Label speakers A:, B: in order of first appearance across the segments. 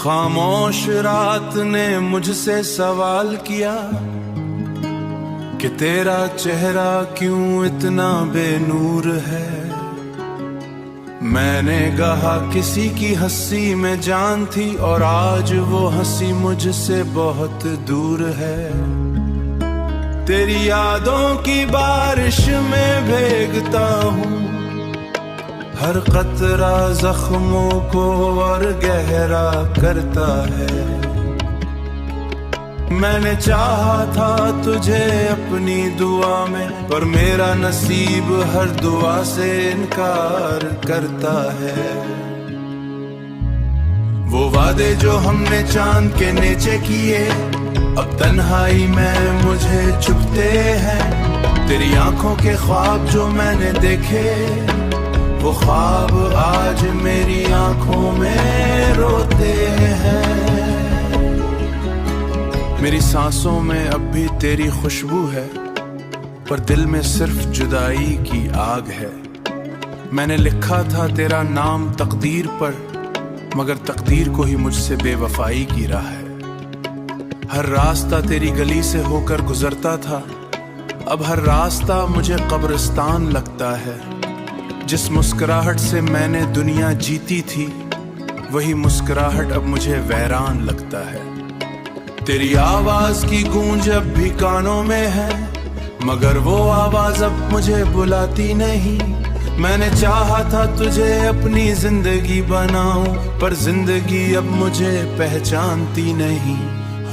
A: खामोश रात ने मुझसे सवाल किया कि तेरा चेहरा क्यों इतना बेनूर है। मैंने कहा किसी की हंसी में जान थी और आज वो हंसी मुझसे बहुत दूर है। तेरी यादों की बारिश में भीगता हूँ, हर कतरा जख्मों को और गहरा करता है। मैंने चाहा था तुझे अपनी दुआ में, पर मेरा नसीब हर दुआ से इनकार करता है। वो वादे जो हमने चांद के नीचे किए, अब तन्हाई में मुझे चुभते हैं। तेरी आंखों के ख्वाब जो मैंने देखे, वो ख्वाब आज मेरी आंखों में रोते हैं। मेरी सांसों में अब भी तेरी खुशबू है, पर दिल में सिर्फ जुदाई की आग है। मैंने लिखा था तेरा नाम तकदीर पर, मगर तकदीर को ही मुझसे बेवफाई गिरा है। हर रास्ता तेरी गली से होकर गुजरता था, अब हर रास्ता मुझे कब्रिस्तान लगता है। जिस मुस्कुराहट से मैंने दुनिया जीती थी, वही मुस्कुराहट अब मुझे वैरान लगता है। तेरी आवाज की गूंज अब भी कानों में है, मगर वो आवाज अब मुझे बुलाती नहीं। मैंने चाहा था तुझे अपनी जिंदगी बनाऊं, पर जिंदगी अब मुझे पहचानती नहीं।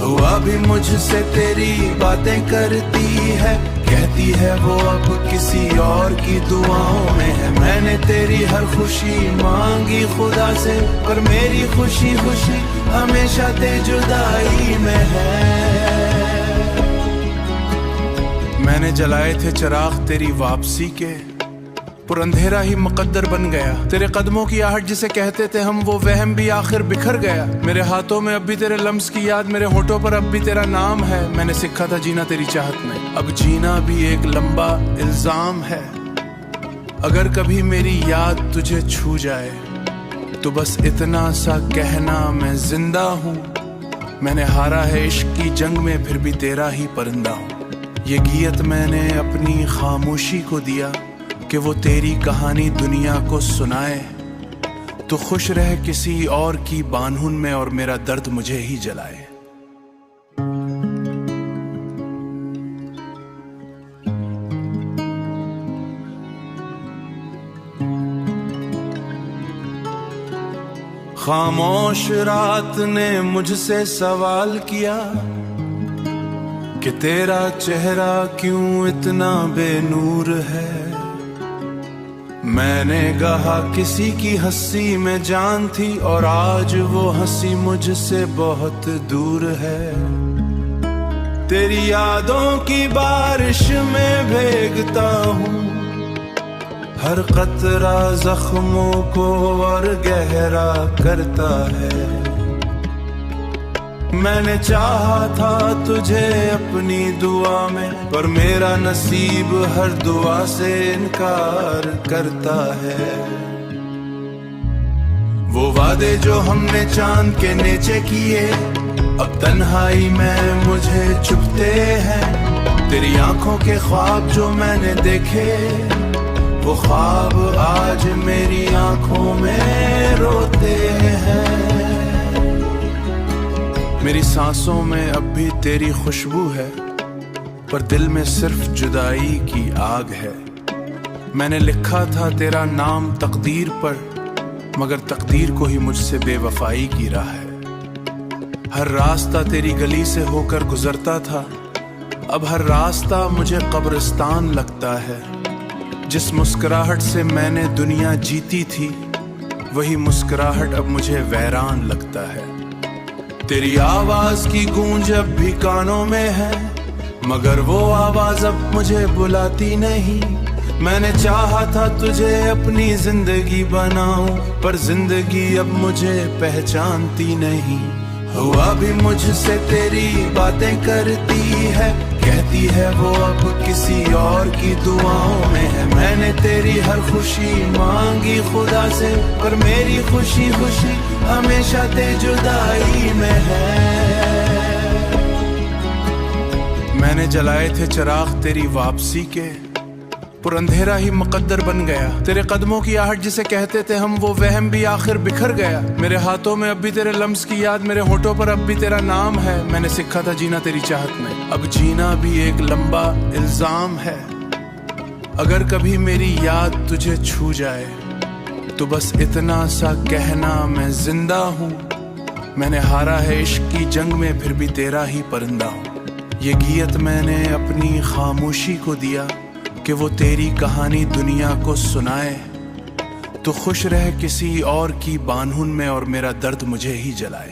A: हुआ भी मुझसे तेरी बातें करती है, कहती है वो अब किसी और की दुआओं में है। मैंने तेरी हर खुशी मांगी खुदा से, पर मेरी खुशी खुशी हमेशा ते जुदाई में है। मैंने जलाए थे चिराग तेरी वापसी के, पर अंधेरा ही मुकद्दर बन गया। तेरे कदमों की आहट जिसे कहते थे हम, वो वहम भी आखिर बिखर गया। मेरे हाथों में अब भी तेरे लम्स की याद, मेरे होठों पर अब भी तेरा नाम है। मैंने सीखा था जीना तेरी चाहत में, अब जीना भी एक लंबा इल्जाम है। अगर कभी मेरी याद तुझे छू जाए, तो बस इतना सा कहना मैं जिंदा हूँ। मैंने हारा है इश्क की जंग में, फिर भी तेरा ही परिंदा हूँ। ये गियत मैंने अपनी खामोशी को दिया कि वो तेरी कहानी दुनिया को सुनाए। तो खुश रह किसी और की बानहुन में, और मेरा दर्द मुझे ही जलाए। खामोश रात ने मुझसे सवाल किया कि तेरा चेहरा क्यों इतना बेनूर है। मैंने कहा किसी की हंसी में जान थी, और आज वो हंसी मुझसे बहुत दूर है। तेरी यादों की बारिश में भीगता हूँ, हर कतरा जख्मों को और गहरा करता है। मैंने चाहा था तुझे अपनी दुआ में, पर मेरा नसीब हर दुआ से इनकार करता है। वो वादे जो हमने चांद के नीचे किए, अब तन्हाई में मुझे चुभते हैं। तेरी आंखों के ख्वाब जो मैंने देखे, वो ख्वाब आज मेरी आंखों में रोते हैं। मेरी सांसों में अब भी तेरी खुशबू है, पर दिल में सिर्फ जुदाई की आग है। मैंने लिखा था तेरा नाम तकदीर पर, मगर तकदीर को ही मुझसे बेवफाई गिरा है। हर रास्ता तेरी गली से होकर गुजरता था, अब हर रास्ता मुझे कब्रिस्तान लगता है। जिस मुस्कुराहट से मैंने दुनिया जीती थी, वही मुस्कुराहट अब मुझे वैरान लगता है। तेरी आवाज की गूंज अब भी कानों में है, मगर वो आवाज अब मुझे बुलाती नहीं। मैंने चाहा था तुझे अपनी जिंदगी बनाऊं, पर जिंदगी अब मुझे पहचानती नहीं। हुआ भी मुझसे तेरी बातें करती है, कहती कहती है वो अब किसी और की दुआओं में है। मैंने तेरी हर खुशी मांगी खुदा से, पर मेरी खुशी खुशी हमेशा ते जुदाई में है। मैंने जलाए थे चिराग तेरी वापसी के, पर अंधेरा ही मुकद्दर बन गया। तेरे कदमों की आहट जिसे कहते थे हम, वो वहम भी आखिर बिखर गया। मेरे हाथों में अब भी तेरे लम्स की याद, मेरे होठों पर अब भी तेरा नाम है। मैंने सीखा था जीना तेरी चाहत में, अब जीना भी एक लंबा इल्जाम है। अगर कभी मेरी याद तुझे छू जाए तो बस इतना सा कहना, मैं जिंदा हूँ। मैंने हारा है इश्क की जंग में, फिर भी तेरा ही परिंदा हूँ। ये गियत मैंने अपनी खामोशी को दिया कि वो तेरी कहानी दुनिया को सुनाए। तो खुश रह किसी और की बानहुन में और मेरा दर्द मुझे ही जलाए।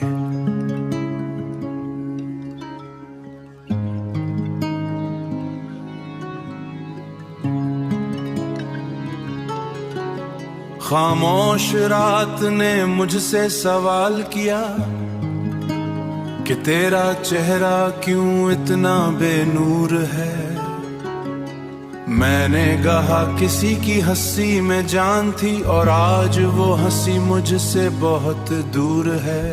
A: खामोश रात ने मुझसे सवाल किया कि तेरा चेहरा क्यों इतना बेनूर है। मैंने कहा किसी की हंसी में जान थी, और आज वो हंसी मुझसे बहुत दूर है।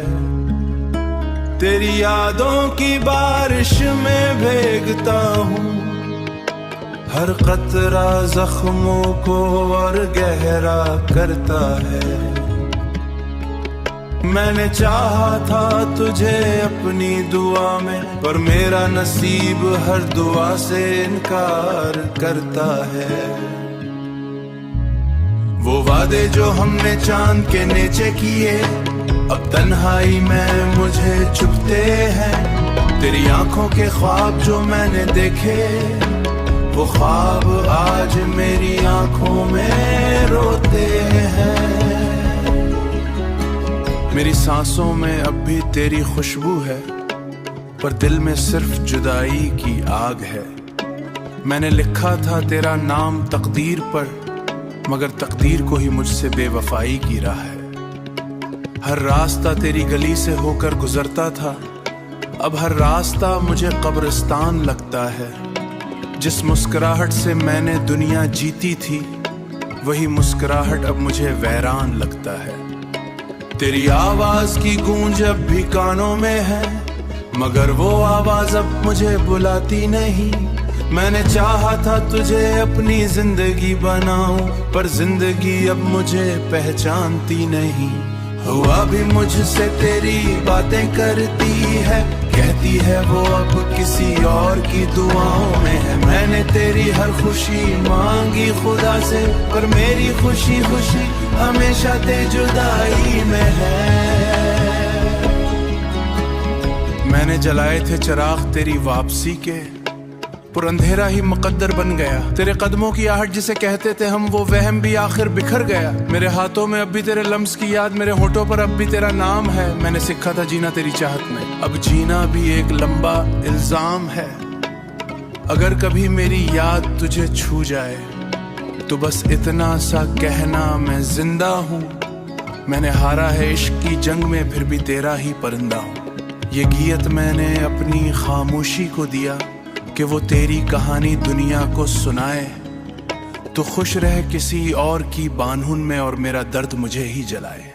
A: तेरी यादों की बारिश में भीगता हूँ, हर कतरा जख्मों को और गहरा करता है। मैंने चाहा था तुझे अपनी दुआ में, पर मेरा नसीब हर दुआ से इनकार करता है। वो वादे जो हमने चांद के नीचे किए, अब तन्हाई में मुझे चुभते हैं। तेरी आंखों के ख्वाब जो मैंने देखे, वो ख्वाब आज मेरी आंखों में रोते हैं। मेरी सांसों में अब भी तेरी खुशबू है, पर दिल में सिर्फ जुदाई की आग है। मैंने लिखा था तेरा नाम तकदीर पर, मगर तकदीर को ही मुझसे बेवफाई की राह है। हर रास्ता तेरी गली से होकर गुजरता था, अब हर रास्ता मुझे कब्रिस्तान लगता है। जिस मुस्कुराहट से मैंने दुनिया जीती थी, वही मुस्कुराहट अब मुझे वैरान लगता है। तेरी आवाज की गूंज अब भी कानों में है, मगर वो आवाज अब मुझे बुलाती नहीं। मैंने चाहा था तुझे अपनी जिंदगी बनाऊं, पर जिंदगी अब मुझे पहचानती नहीं। हुआ भी मुझसे तेरी बातें करती है, कहती है वो अब किसी और की दुआओं में है। मैंने तेरी हर खुशी मांगी खुदा से, पर मेरी खुशी खुशी हमेशा ते जुदाई में है। मैंने जलाए थे चिराग तेरी वापसी के, पर अंधेरा ही मुकद्दर बन गया। तेरे कदमों की आहट जिसे कहते थे हम, वो वहम भी आखिर बिखर गया। मेरे हाथों में अब भी तेरे लम्स की याद, मेरे होठों पर अब भी तेरा नाम है। मैंने सीखा था जीना तेरी चाहत में, अब जीना भी एक लंबा इल्जाम है। अगर कभी मेरी याद तुझे छू जाए तो बस इतना सा कहना, मैं जिंदा हूँ। मैंने हारा है इश्क की जंग में, फिर भी तेरा ही परिंदा हूँ। ये गियत मैंने अपनी खामोशी को दिया कि वो तेरी कहानी दुनिया को सुनाए। तो खुश रह किसी और की बानहुन में और मेरा दर्द मुझे ही जलाए।